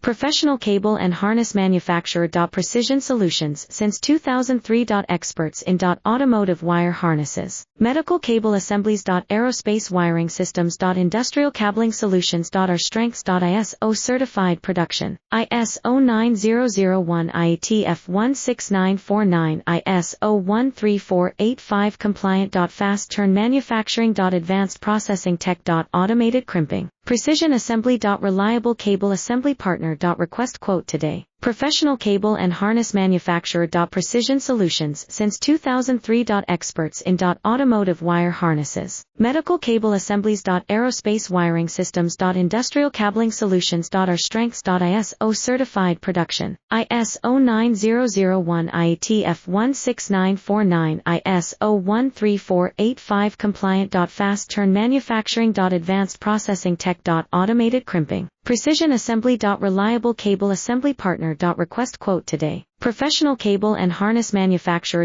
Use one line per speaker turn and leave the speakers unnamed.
Professional cable and harness manufacturer. Precision Solutions since 2003. Experts in automotive wire harnesses, medical cable assemblies. Aerospace wiring systems. Industrial cabling solutions. Our strengths. ISO certified production, ISO 9001 IATF 16949 ISO 13485 compliant. Fast turn manufacturing. Advanced processing tech. Automated crimping, precision assembly. Reliable cable assembly partner. Request quote today. Professional cable and harness manufacturer. Precision Solutions since 2003. Experts in automotive wire harnesses, medical cable assemblies. Aerospace wiring systems. Industrial cabling solutions. Our strengths. ISO certified production, ISO 9001 IATF 16949 ISO 13485 compliant. Fast turn manufacturing. Advanced processing tech. Automated crimping, precision assembly. Reliable cable assembly partner. Request quote today. Professional cable and harness manufacturer.